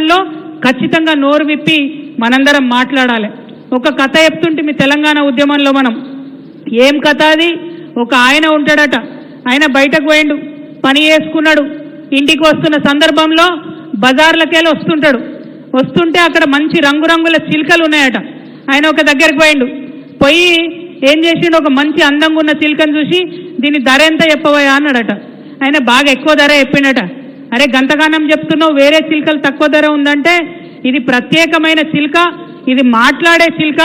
లో ఖచ్చితంగా నోరు విప్పి మనందరం మాట్లాడాలి. ఒక కథ చెప్తుంటే మీ తెలంగాణ ఉద్యమంలో మనం ఏం కథ అది? ఒక ఆయన ఉంటాడట, ఆయన బయటకు పోయిండు, పని చేసుకున్నాడు. ఇంటికి వస్తున్న సందర్భంలో బజార్లకెళ్ళి వస్తుంటే అక్కడ మంచి రంగురంగుల చిలుకలు ఉన్నాయట. ఆయన ఒక దగ్గరికి పోయి ఏం చేసిండు, ఒక మంచి అందంగా ఉన్న చిలుకను చూసి దీని ధర ఎంత చెప్పవయా అన్నాడట. ఆయన బాగా ఎక్కువ ధర చెప్పిండట. అరే గంతగానం చెప్తున్నావు, వేరే చిలుకలు తక్కువ ధర ఉందంటే ఇది ప్రత్యేకమైన చిలుక, ఇది మాట్లాడే చిలుక,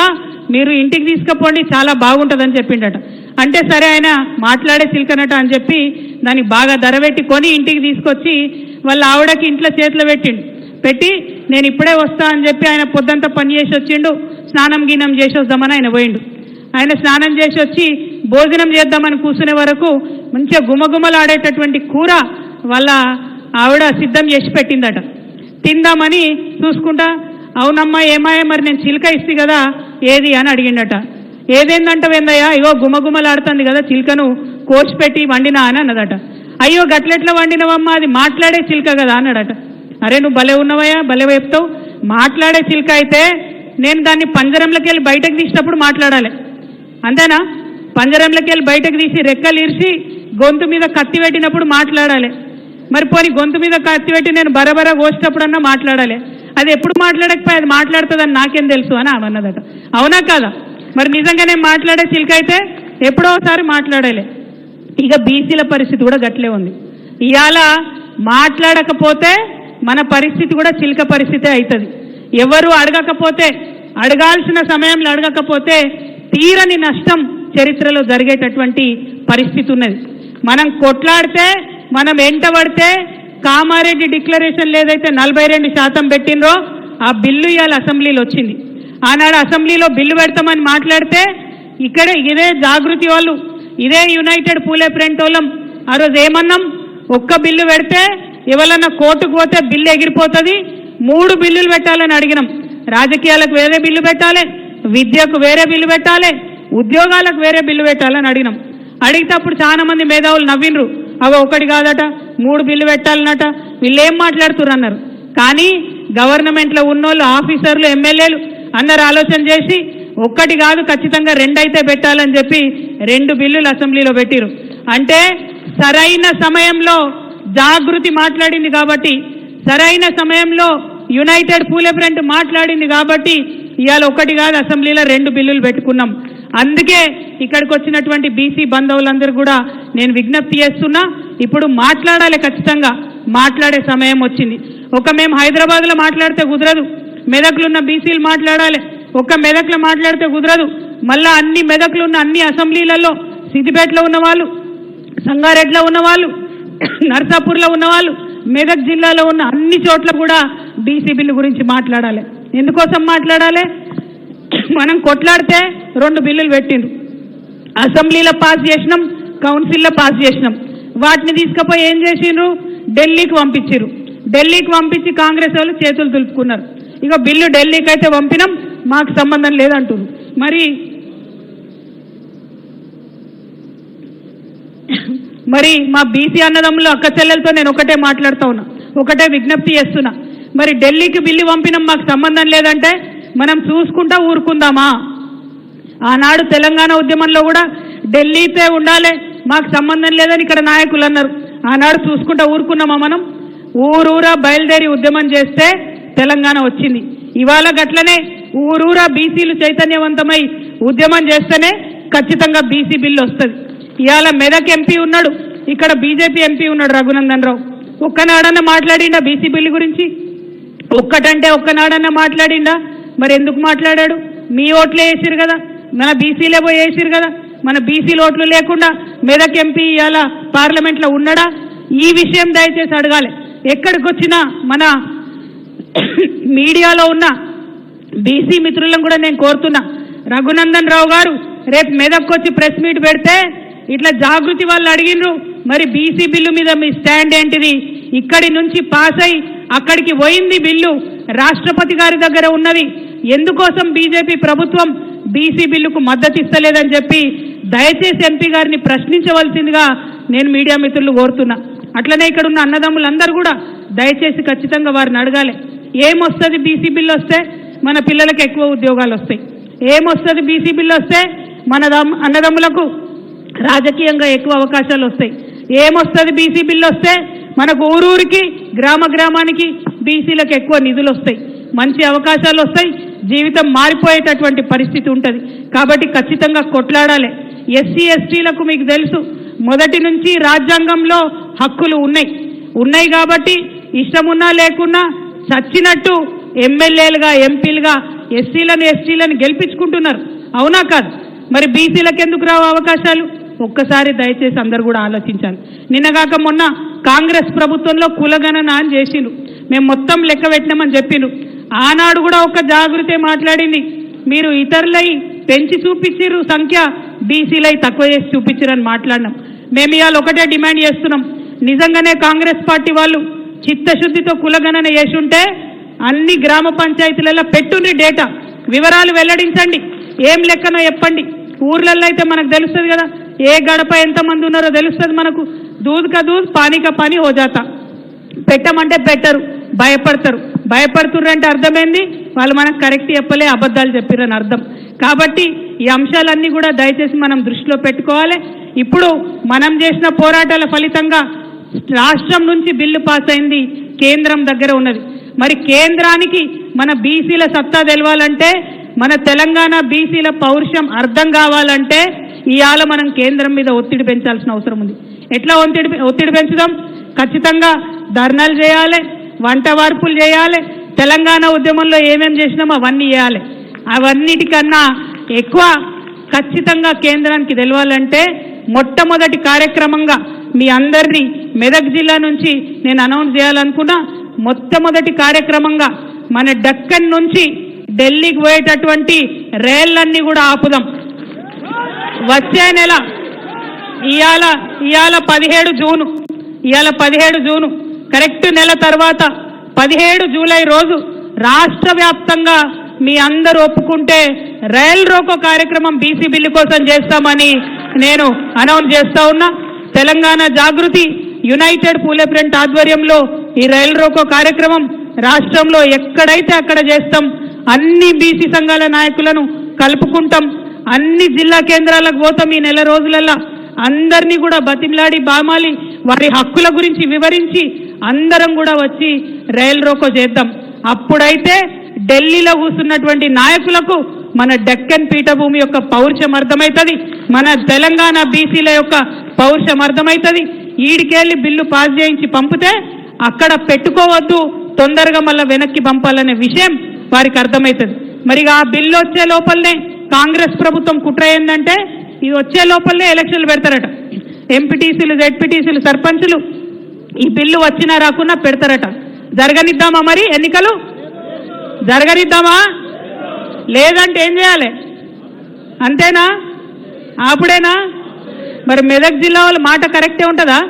మీరు ఇంటికి తీసుకుపోండి చాలా బాగుంటుందని చెప్పిండట. అంటే సరే ఆయన మాట్లాడే చిలుకనట అని చెప్పి దానికి బాగా ధర పెట్టి కొని ఇంటికి తీసుకొచ్చి వాళ్ళ ఆవిడకి ఇంట్లో చేతిలో పెట్టి నేను ఇప్పుడే వస్తా అని చెప్పి ఆయన పొద్దంతా పని చేసి వచ్చిండు. స్నానం గీనం చేసి వద్దామని ఆయన పోయిండు. ఆయన స్నానం చేసి వచ్చి భోజనం చేద్దామని కూర్చునే వరకు మంచిగా గుమగుమలాడేటటువంటి కూర వాళ్ళ ఆవిడ సిద్ధం చేసి పెట్టిందట. తిందామని చూసుకుంటా, అవునమ్మా ఏమాయా మరి నేను చిలుక ఇస్తే కదా ఏది అని అడిగిండట. ఏదేందంటవేందయ్యా, ఇగో గుమగుమలాడుతుంది కదా చిలుకను కోర్చి పెట్టి వండినా అని అన్నదట. అయ్యో గట్లెట్లా వండినవమ్మా, అది మాట్లాడే చిలుక కదా అన్నాడట. అరే నువ్వు భలే ఉన్నవయ్యా, భలే చెప్తావు. మాట్లాడే చిలుక అయితే నేను దాన్ని పంజరంలోకి వెళ్ళి బయటకు తీసినప్పుడు మాట్లాడాలి, అంతేనా? పంజరంలోకి వెళ్ళి బయటకు తీసి రెక్కలు ఇరిచి గొంతు మీద కత్తి పెట్టినప్పుడు మాట్లాడాలి. మరి పోనీ గొంతు మీద కత్తి పెట్టి నేను బరబర కోసేటప్పుడన్నా మాట్లాడాలి. అది ఎప్పుడు మాట్లాడకపోయి అది మాట్లాడుతుందని నాకేం తెలుసు అని అన్నదట. అవునా కాదా? మరి నిజంగానే మాట్లాడే చిలుక అయితే ఎప్పుడో ఒకసారి మాట్లాడాలి. ఇక బీసీల పరిస్థితి కూడా గట్లే ఉంది. ఇవాళ మాట్లాడకపోతే మన పరిస్థితి కూడా చిలుక పరిస్థితే అవుతుంది. ఎవరు అడగకపోతే, అడగాల్సిన సమయంలో అడగకపోతే తీరని నష్టం చరిత్రలో జరిగేటటువంటి పరిస్థితి ఉన్నది. మనం కొట్లాడితే, మనం వెంటబడితే కామారెడ్డి డిక్లరేషన్ ఏదైతే 42% పెట్టినరో ఆ బిల్లు ఇవాళ అసెంబ్లీలో వచ్చింది. ఆనాడు అసెంబ్లీలో బిల్లు పెడతామని మాట్లాడితే ఇక్కడ ఇదే జాగృతి వాళ్ళు, ఇదే యునైటెడ్ పూలే ఫ్రంట్ వాళ్ళం ఆ రోజు ఏమన్నాం, ఒక్క బిల్లు పెడితే ఎవరన్నా కోర్టుకు పోతే బిల్లు ఎగిరిపోతుంది, 3 బిల్లులు పెట్టాలని అడిగినాం. రాజకీయాలకు వేరే బిల్లు పెట్టాలి, విద్యకు వేరే బిల్లు పెట్టాలి, ఉద్యోగాలకు వేరే బిల్లు పెట్టాలని అడిగినాం. అడిగితే అప్పుడు చాలా మంది మేధావులు నవ్వినరు, అవి ఒకటి కాదట 3 బిల్లు పెట్టాలన్నట, వీళ్ళు ఏం మాట్లాడుతున్నారు అన్నారు. కానీ గవర్నమెంట్లో ఉన్నోళ్ళు, ఆఫీసర్లు, ఎమ్మెల్యేలు అందరు ఆలోచన చేసి ఒక్కటి కాదు ఖచ్చితంగా 2 అయితే పెట్టాలని చెప్పి 2 బిల్లులు అసెంబ్లీలో పెట్టిరు. అంటే సరైన సమయంలో జాగృతి మాట్లాడింది కాబట్టి, సరైన సమయంలో యునైటెడ్ పూలే ఫ్రంట్ మాట్లాడింది కాబట్టి ఇవాళ ఒకటి కాదు అసెంబ్లీలో 2 బిల్లులు పెట్టుకున్నాం. అందుకే ఇక్కడికి వచ్చినటువంటి బీసీ బంధువులందరూ కూడా నేను విజ్ఞప్తి చేస్తున్నా, ఇప్పుడు మాట్లాడాలి, ఖచ్చితంగా మాట్లాడే సమయం వచ్చింది. మేము హైదరాబాద్లో మాట్లాడితే కుదరదు, మెదక్లో ఉన్న బీసీలు మాట్లాడాలి. మెదక్లో మాట్లాడితే కుదరదు, మళ్ళా అన్ని మెదక్లో ఉన్న అన్ని అసెంబ్లీలలో, సిద్దిపేటలో ఉన్నవాళ్ళు, సంగారెడ్డిలో ఉన్నవాళ్ళు, నర్సాపూర్లో ఉన్నవాళ్ళు, మెదక్ జిల్లాలో ఉన్న అన్ని చోట్ల కూడా బీసీ బిల్లు గురించి మాట్లాడాలి. ఎందుకోసం మాట్లాడాలి? మనం కొట్లాడితే 2 బిల్లులు పెట్టిండ్రు, అసెంబ్లీలో పాస్ చేసినాం, కౌన్సిల్లో పాస్ చేసినాం. వాటిని తీసుకుపోయి ఏం చేసిండ్రు, ఢిల్లీకి పంపించారు. ఢిల్లీకి పంపించి కాంగ్రెస్ వాళ్ళు చేతులు దులుపుకున్నారు. ఇక బిల్లు ఢిల్లీకి అయితే పంపినాం, మాకు సంబంధం లేదంటున్నారు. మరి మా బీసీ అన్నదమ్ములు అక్క చెల్లెలతో నేను ఒకటే మాట్లాడుతూ ఉన్నా, ఒకటే విజ్ఞప్తి చేస్తున్నా. మరి ఢిల్లీకి బిల్లు పంపినాం, మాకు సంబంధం లేదంటే మనం చూసుకుంటా ఊరుకుందామా? ఆనాడు తెలంగాణ ఉద్యమంలో కూడా ఢిల్లీతే ఉండాలి, మాకు సంబంధం లేదని ఇక్కడ నాయకులు అన్నారు. ఆనాడు చూసుకుంటా ఊరుకున్నామా? మనం ఊరూరా బయలుదేరి ఉద్యమం చేస్తే తెలంగాణ వచ్చింది. ఇవాళ గట్లనే ఊరూరా బీసీలు చైతన్యవంతమై ఉద్యమం చేస్తేనే ఖచ్చితంగా బీసీ బిల్లు వస్తుంది. ఇవాళ మెదక్ ఎంపీ ఉన్నాడు, ఇక్కడ బీజేపీ ఎంపీ ఉన్నాడు రఘునందన్ రావు. ఒక్కనాడన్నా మాట్లాడిండా బీసీ బిల్లు గురించి? ఒక్కటంటే ఒక్కనాడన్నా మాట్లాడిండా? మరి ఎందుకు మాట్లాడాడు? మీ ఓట్లే వేసిరు కదా, మన బీసీలే పోయి వేసిరు కదా, మన బీసీల ఓట్లు లేకుండా మెదక్ ఎంపీ ఇవాళ పార్లమెంట్లో ఉన్నాడా? ఈ విషయం దయచేసి అడగాలి. ఎక్కడికి వచ్చినా మన మీడియాలో ఉన్న బీసీ మిత్రులను కూడా నేను కోరుతున్నా, రఘునందన్ రావు గారు రేపు మెదక్కి వచ్చి ప్రెస్ మీట్ పెడితే ఇట్లా జాగృతి వాళ్ళు అడిగినరు, మరి బీసీ బిల్లు మీద మీ స్టాండ్ ఏంటిది? ఇక్కడి నుంచి పాస్ అయి అక్కడికి పోయింది బిల్లు, రాష్ట్రపతి గారి దగ్గర ఉన్నది, ఎందుకోసం బీజేపీ ప్రభుత్వం బీసీ బిల్లుకు మద్దతు ఇస్తలేదని చెప్పి దయచేసి ఎంపీ గారిని ప్రశ్నించవలసిందిగా నేను మీడియా మిత్రులు కోరుతున్నా. అట్లనే ఇక్కడ ఉన్న అన్నదమ్ములందరూ కూడా దయచేసి ఖచ్చితంగా వారిని అడగాలి. ఏమొస్తుంది బీసీ బిల్లు వస్తే? మన పిల్లలకు ఎక్కువ ఉద్యోగాలు వస్తాయి. ఏమొస్తుంది బీసీ బిల్లు వస్తే? మన అన్నదమ్ములకు రాజకీయంగా ఎక్కువ అవకాశాలు వస్తాయి. ఏమొస్తుంది బీసీ బిల్లు వస్తే? మనకు ఊరూరికి గ్రామానికి బీసీలకు ఎక్కువ నిధులు వస్తాయి, మంచి అవకాశాలు వస్తాయి, జీవితం మారిపోయేటటువంటి పరిస్థితి ఉంటుంది. కాబట్టి ఖచ్చితంగా కొట్లాడాలి. ఎస్సీ ఎస్టీలకు మీకు తెలుసు మొదటి నుంచి రాజ్యాంగంలో హక్కులు ఉన్నాయి కాబట్టి ఇష్టమున్నా లేకున్నా చచ్చినట్టు ఎమ్మెల్యేలుగా ఎంపీలుగా ఎస్సీలను ఎస్టీలను గెలిపించుకుంటున్నారు. అవునా కాదు? మరి బీసీలకు ఎందుకు రావు అవకాశాలు? ఒక్కసారి దయచేసి అందరూ కూడా ఆలోచించాలి. నిన్నగాక మొన్న కాంగ్రెస్ ప్రభుత్వంలో కులగణన అని చేసిండ్రు, మేము మొత్తం లెక్క పెట్టినామని చెప్పిండ్రు. ఆనాడు కూడా ఒక జాగృతే మాట్లాడింది, మీరు ఇతరులై పెంచి చూపించారు సంఖ్య, బీసీలై తక్కువ చేసి చూపించారని మాట్లాడినాం. మేము ఇవాళ ఒకటే డిమాండ్ చేస్తున్నాం, నిజంగానే కాంగ్రెస్ పార్టీ వాళ్ళు చిత్తశుద్ధితో కులగణన చేసి ఉంటే అన్ని గ్రామ పంచాయతీలలో పెట్టుండ్రి డేటా, వివరాలు వెల్లడించండి, ఏం లెక్కనో చెప్పండి. ఊర్లలో అయితే మనకు తెలుస్తుంది కదా, ఏ గడప ఎంతమంది ఉన్నారో తెలుస్తుంది మనకు. దూద్ కా దూద్ పానీ కా పానీ హో జాతా. పెట్టమంటే పెట్టరు, భయపడుతుర్రు అంటే అర్థమైంది వాళ్ళు మనకు కరెక్ట్ చెప్పలే, అబద్ధాలు చెప్పిరని అర్థం. కాబట్టి ఈ అంశాలన్నీ కూడా దయచేసి మనం దృష్టిలో పెట్టుకోవాలి. ఇప్పుడు మనం చేసిన పోరాటాల ఫలితంగా రాష్ట్రం నుంచి బిల్లు పాస్ అయింది, కేంద్రం దగ్గర ఉన్నది. మరి కేంద్రానికి మన బీసీల సత్తా తెలవాలంటే, మన తెలంగాణ బీసీల పౌరుషం అర్థం కావాలంటే ఇవాళ మనం కేంద్రం మీద ఒత్తిడి పెంచాల్సిన అవసరం ఉంది. ఎట్లా ఒత్తిడి పెంచుదాం? ఖచ్చితంగా ధర్నాలు చేయాలి, వంట వార్పులు చేయాలి, తెలంగాణ ఉద్యమంలో ఏమేం చేసినామో అవన్నీ చేయాలి. అవన్నిటికన్నా ఎక్కువ ఖచ్చితంగా కేంద్రానికి తెలవాలంటే మొట్టమొదటి కార్యక్రమంగా మీ అందరినీ మెదక్ జిల్లా నుంచి నేను అనౌన్స్ చేయాలనుకున్నా. మొట్టమొదటి కార్యక్రమంగా మన డక్కన్ నుంచి ఢిల్లీకి పోయేటటువంటి రైళ్లన్నీ కూడా ఆపుదాం. వచ్చే నెల ఇవాళ 17 జూను కరెక్ట్ నెల తర్వాత 17 జూలై రోజు రాష్ట్ర వ్యాప్తంగా మీ అందరూ ఒప్పుకుంటే రైల్ రోకో కార్యక్రమం బీసీ బిల్లు కోసం చేస్తామని నేను అనౌన్స్ చేస్తా ఉన్నా. తెలంగాణ జాగృతి యునైటెడ్ పూలే ఫ్రంట్ ఆధ్వర్యంలో ఈ రైల్ రోకో కార్యక్రమం రాష్ట్రంలో ఎక్కడైతే అక్కడ చేస్తాం. అన్ని బీసీ సంఘాల నాయకులను కలుపుకుంటాం, అన్ని జిల్లా కేంద్రాలకు పోతాం. ఈ నెల రోజులల్లో అందరినీ కూడా బతిమలాడి బామాలి వారి హక్కుల గురించి వివరించి అందరం కూడా వచ్చి రైల్ రోకో చేద్దాం. అప్పుడైతే ఢిల్లీలో కూర్చున్నటువంటి నాయకులకు మన డెక్కన్ పీఠభూమి యొక్క పౌరుషం అర్థమవుతుంది, మన తెలంగాణ బీసీల యొక్క పౌరుషం అర్థమవుతుంది. ఈడికెళ్ళి బిల్లు పాస్ చేయించి పంపితే అక్కడ పెట్టుకోవద్దు, తొందరగా మళ్ళీ వెనక్కి పంపాలనే విషయం వారికి అర్థమవుతుంది. మరి ఆ బిల్లు వచ్చే లోపలనే కాంగ్రెస్ ప్రభుత్వం కుట్ర ఏంటంటే ఇది వచ్చే లోపలనే ఎలక్షన్లు పెడతారట. ఎంపీటీసీలు, జెడ్పీటీసీలు, సర్పంచులు ఈ బిల్లు వచ్చినా రాకున్నా పెడతారట. జరగనిద్దామా? మరి ఎన్నికలు జరగనిద్దామా? లేదంటే ఏం చేయాలి? అంతేనా? అప్పుడేనా? మరి మెదక్ జిల్లా వాళ్ళ మాట కరెక్టే ఉంటుందా?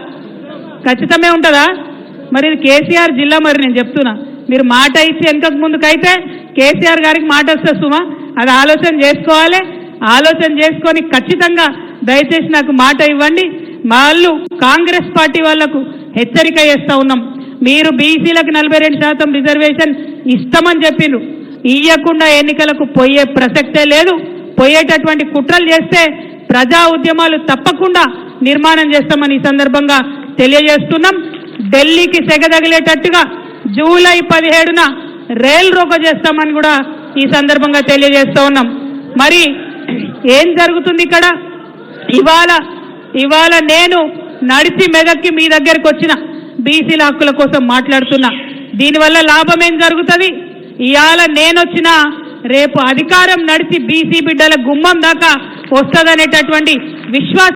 ఖచ్చితమే ఉంటుందా? మరి ఇది కేసీఆర్ జిల్లా. మరి నేను చెప్తున్నా, మీరు మాట ఇచ్చి వెనకకు ముందుకైతే కేసీఆర్ గారికి మాట వస్తే సుమా అది ఆలోచన చేసుకోవాలి. ఆలోచన చేసుకొని ఖచ్చితంగా దయచేసి నాకు మాట ఇవ్వండి. వాళ్ళు కాంగ్రెస్ పార్టీ వాళ్లకు హెచ్చరిక చేస్తూ ఉన్నాం, మీరు బీసీలకు 42% రిజర్వేషన్ ఇస్తామని చెప్పిండ్రు, ఇయ్యకుండా ఎన్నికలకు పోయే ప్రసక్తే లేదు. పోయేటటువంటి కుట్రలు చేస్తే ప్రజా ఉద్యమాలు తప్పకుండా నిర్మాణం చేస్తామని ఈ సందర్భంగా తెలియజేస్తున్నాం. ఢిల్లీకి సెగదగిలేటట్టుగా జూలై 17న రైల్ రోకో చేస్తామని కూడా ఈ సందర్భంగా తెలియజేస్తూ ఉన్నాం. మరి ఏం జరుగుతుంది ఇక్కడ? ఇవాళ నేను నడిచి మెదక్కి మీ దగ్గరికి వచ్చిన బీసీల హక్కుల కోసం మాట్లాడుతున్నా. దీనివల్ల లాభం ఏం జరుగుతుంది? ఇవాళ నేనొచ్చినా రేపు అధికారం నడిచి బీసీ బిడ్డల గుమ్మం దాకా వస్తుందనేటటువంటి విశ్వాసం